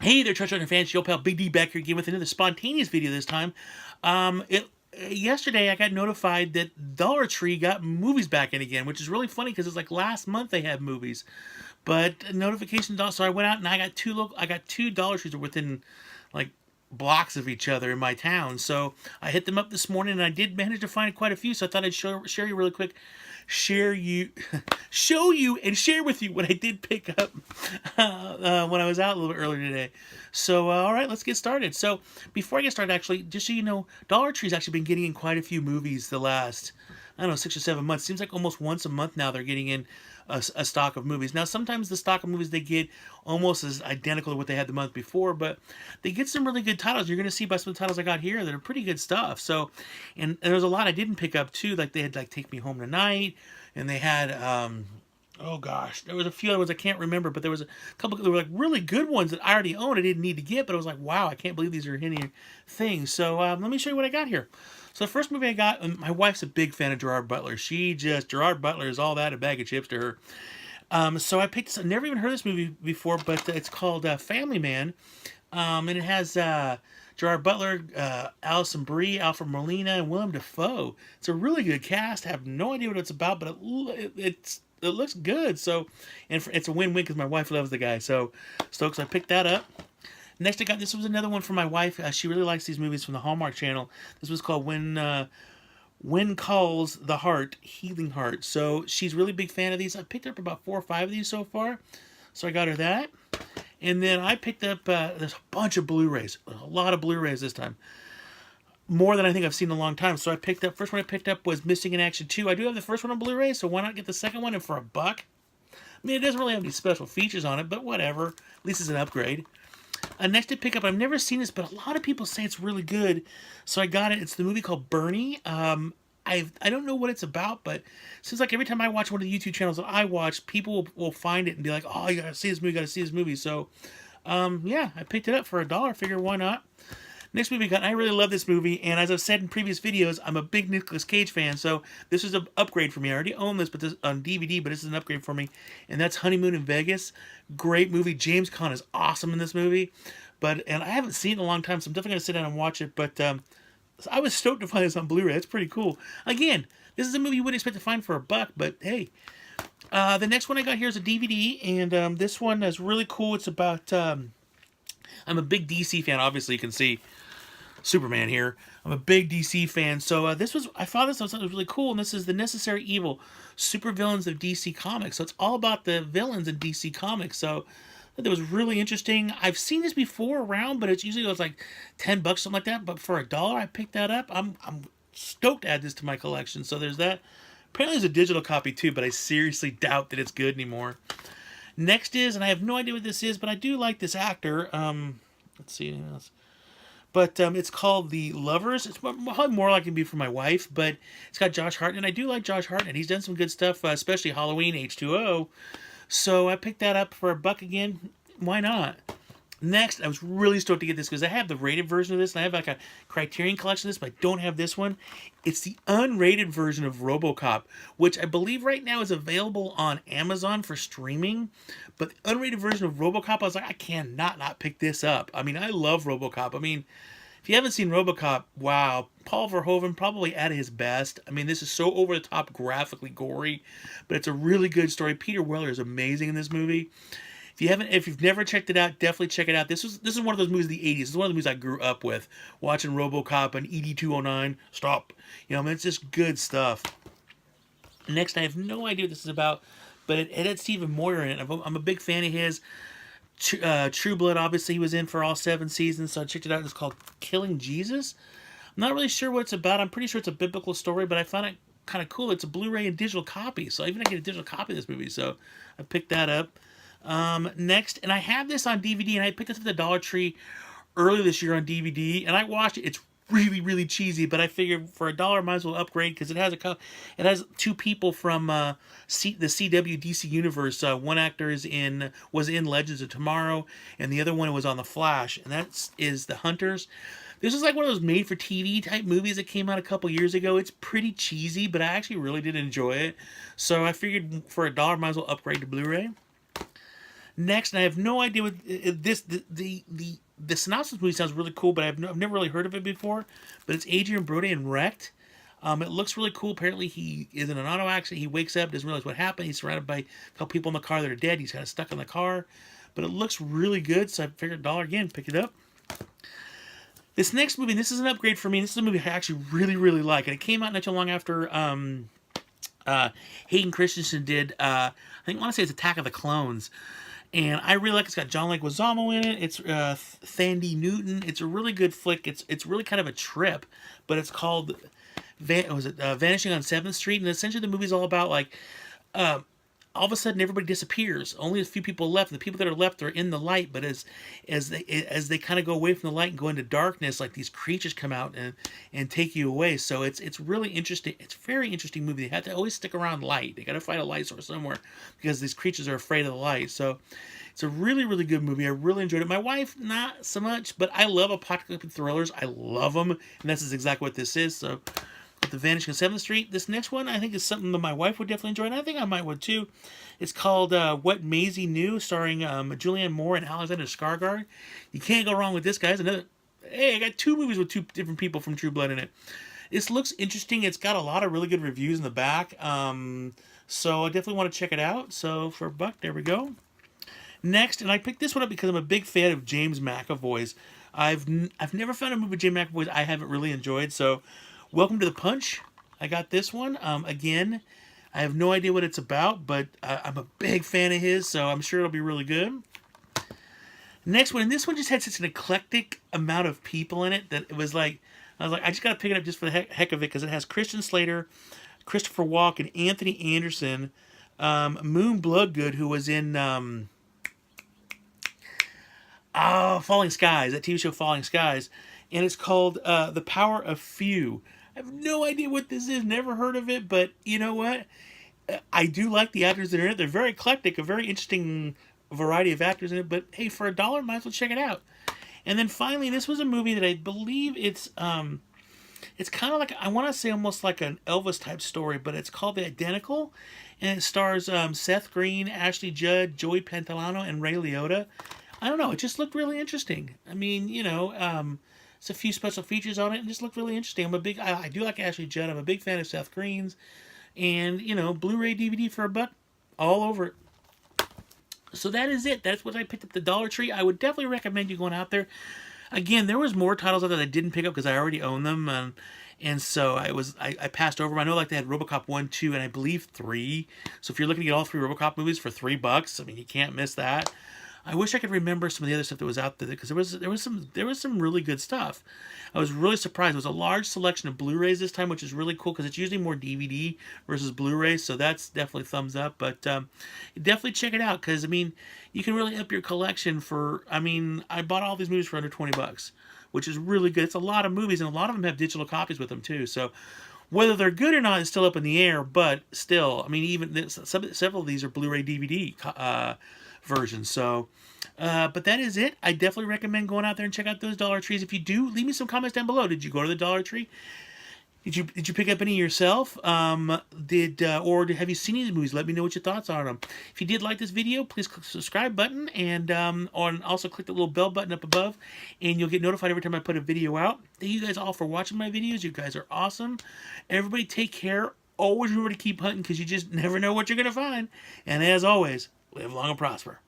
Hey there, Treasure Hunter fans. Your pal Big D back here again with another spontaneous video this time. Yesterday I got notified that Dollar Tree got movies back in again, which is really funny because it's like last month they had movies, but notifications also. I went out and I got two Dollar Trees within like blocks of each other in my town. So I hit them up this morning and I did manage to find quite a few. So I thought I'd share you really quick, share you, show you and share with you what I did pick up when I was out a little bit earlier today. So all right, let's get started. So before I get started, actually, just so you know, Dollar Tree's actually been getting in quite a few movies the last, I don't know, 6 or 7 months. Seems like almost once a month now they're getting in a stock of movies. Now, sometimes the stock of movies they get almost as identical to what they had the month before, but they get some really good titles. You're going to see by some of the titles I got here that are pretty good stuff. So, and there's a lot I didn't pick up too. Like they had like Take Me Home Tonight, and they had oh gosh, there was a few other ones I can't remember, but there was a couple. There were like really good ones that I already owned. I didn't need to get, but I was like, wow, I can't believe these are hitting things. So let me show you what I got here. So the first movie I got, and my wife's a big fan of Gerard Butler. Gerard Butler is all that, a bag of chips to her. So I picked this. I've never even heard this movie before, but it's called Family Man, and it has Gerard Butler, Alison Brie, Alfred Molina, and Willem Dafoe. It's a really good cast. I have no idea what it's about, but it looks good. So, and it's a win-win because my wife loves the guy. So, Stokes, I picked that up. Next, I got this was another one for my wife. She really likes these movies from the Hallmark Channel. This was called When Calls the Heart, Healing Heart. So she's a really big fan of these. I picked up about 4 or 5 of these so far. So I got her that. And then I picked up there's a bunch of Blu-rays. A lot of Blu-rays this time. More than I think I've seen in a long time. So I picked up, first one I picked up was Missing in Action 2. I do have the first one on Blu-ray, so why not get the second one and for $1? I mean, it doesn't really have any special features on it, but whatever. At least it's an upgrade. Next to pick up, I've never seen this, but a lot of people say it's really good, so I got it. It's the movie called Bernie. I don't know what it's about, but it seems like every time I watch one of the YouTube channels that I watch, people will find it and be like, "Oh, you gotta see this movie, you gotta see this movie." So, yeah, I picked it up for $1. Figure why not? Next movie I got, and I really love this movie, and as I've said in previous videos, I'm a big Nicolas Cage fan, so this is an upgrade for me. I already own this, but this on DVD, but this is an upgrade for me, and that's Honeymoon in Vegas. Great movie. James Caan is awesome in this movie, and I haven't seen it in a long time, so I'm definitely gonna sit down and watch it. But I was stoked to find this on Blu-ray. It's pretty cool. Again, this is a movie you wouldn't expect to find for $1, but hey. The next one I got here is a DVD, and this one is really cool. It's about I'm a big DC fan. Obviously, you can see Superman here. I'm a big DC fan, so I thought this was really cool, and this is The Necessary Evil, Supervillains of DC Comics. So it's all about the villains in DC Comics. So that was really interesting. I've seen this before around, but it's usually like $10, something like that. But for $1, I picked that up. I'm stoked to add this to my collection. So there's that. Apparently there's a digital copy too, but I seriously doubt that it's good anymore. Next is, and I have no idea what this is, but I do like this actor. Let's see anything else. But it's called The Lovers. It's probably more likely to be for my wife, but it's got Josh Hartnett. And I do like Josh Hartnett. He's done some good stuff, especially Halloween H2O. So I picked that up for $1 again. Why not? Next, I was really stoked to get this because I have the rated version of this, and I have like a Criterion collection of this, but I don't have this one. It's the unrated version of RoboCop, which I believe right now is available on Amazon for streaming. But the unrated version of RoboCop, I was like, I cannot not pick this up. I mean, I love RoboCop. I mean, if you haven't seen RoboCop, wow, Paul Verhoeven probably at his best. I mean, this is so over the top, graphically gory, but it's a really good story. Peter Weller is amazing in this movie. If you've never checked it out, definitely check it out. This is one of those movies of the 80s. This is one of the movies I grew up with, watching RoboCop and ED 209. Stop. I mean, it's just good stuff. Next, I have no idea what this is about, but it had Stephen Moyer in it. I'm a big fan of his. True Blood, obviously, he was in for all 7 seasons, so I checked it out. It's called Killing Jesus. I'm not really sure what it's about. I'm pretty sure it's a biblical story, but I found it kind of cool. It's a Blu-ray and digital copy, so I even get a digital copy of this movie, so I picked that up. Next, and I have this on DVD, and I picked this up at the Dollar Tree earlier this year on DVD, and I watched it. It's really, really cheesy, but I figured for $1, I might as well upgrade because it has 2 people from the CW DC universe. One actor was in Legends of Tomorrow, and the other one was on The Flash, and that is The Hunters. This is like one of those made-for-TV type movies that came out a couple years ago. It's pretty cheesy, but I actually really did enjoy it. So I figured for $1, I might as well upgrade to Blu-ray. Next, and I have no idea what this the synopsis movie sounds really cool, but I've never really heard of it before. But it's Adrian Brody in Wrecked. It looks really cool. Apparently, he is in an auto accident. He wakes up, doesn't realize what happened. He's surrounded by a couple people in the car that are dead. He's kind of stuck in the car, but it looks really good. So I figured $1 again, pick it up. This next movie, this is an upgrade for me. This is a movie I actually really like, and it came out not too long after Hayden Christensen did. I think I want to say it's Attack of the Clones. And I really like it. It's got John Leguizamo in it. It's Thandie Newton. It's a really good flick. It's really kind of a trip, but it's called Vanishing on 7th Street. And essentially the movie's all about like all of a sudden everybody disappears. Only a few people left. And the people that are left are in the light, but as they kind of go away from the light and go into darkness, like these creatures come out and take you away. So it's really interesting. It's a very interesting movie. They have to always stick around light. They got to find a light source somewhere because these creatures are afraid of the light. So it's a really good movie. I really enjoyed it. My wife, not so much, but I love apocalyptic thrillers. I love them, and this is exactly what this is. So The Vanishing on 7th Street. This next one I think is something that my wife would definitely enjoy, and I think I might would too. It's called What Maisie Knew, starring Julianne Moore and Alexander Skarsgård. You can't go wrong with this, guys. Hey, I got 2 movies with 2 different people from True Blood in it. This looks interesting. It's got a lot of really good reviews in the back, so I definitely want to check it out. So for $1, there we go. Next, and I picked this one up because I'm a big fan of James McAvoy's. I've never found a movie with James McAvoy I haven't really enjoyed, so Welcome to the Punch. I got this one. Again, I have no idea what it's about, but I'm a big fan of his, so I'm sure it'll be really good. Next one, and this one just had such an eclectic amount of people in it that it was like, I was like, I just got to pick it up just for the heck of it, because it has Christian Slater, Christopher Walken, Anthony Anderson, Moon Bloodgood, who was in Falling Skies, that TV show Falling Skies, and it's called The Power of Few. I have no idea what this is, never heard of it, but you know what? I do like the actors that are in it. They're very eclectic, a very interesting variety of actors in it, but hey, for $1, might as well check it out. And then finally, this was a movie that I believe it's kind of like, I want to say almost like an Elvis type story, but it's called The Identical, and it stars Seth Green, Ashley Judd, Joey Pantoliano, and Ray Liotta. I don't know, it just looked really interesting. I mean, you know, it's a few special features on it, and just looked really interesting. I do like Ashley Judd. I'm a big fan of Seth Green's, and you know, Blu-ray DVD for $1, all over it. So that is it. That's what I picked up at the Dollar Tree. I would definitely recommend you going out there. Again, there was more titles out there that I didn't pick up because I already own them, and so I passed over them. I know like they had RoboCop 1, 2, and I believe 3. So if you're looking to get all 3 RoboCop movies for $3, I mean, you can't miss that. I wish I could remember some of the other stuff that was out there, because there was some really good stuff. I was really surprised. It was a large selection of Blu-rays this time, which is really cool because it's usually more DVD versus Blu-ray, so that's definitely thumbs up. But definitely check it out, because I mean, you can really up your collection for. I mean, I bought all these movies for under $20, which is really good. It's a lot of movies, and a lot of them have digital copies with them too. So whether they're good or not is still up in the air, but still, I mean, even several of these are Blu-ray DVD version. So, but that is it. I definitely recommend going out there and check out those Dollar Trees. If you do, leave me some comments down below. Did you go to the Dollar Tree? Did you pick up any yourself? Or have you seen these movies? Let me know what your thoughts are on them. If you did like this video, please click the subscribe button, and also click the little bell button up above, and you'll get notified every time I put a video out. Thank you guys all for watching my videos. You guys are awesome. Everybody take care. Always remember to keep hunting, because you just never know what you're going to find. And as always, live long and prosper.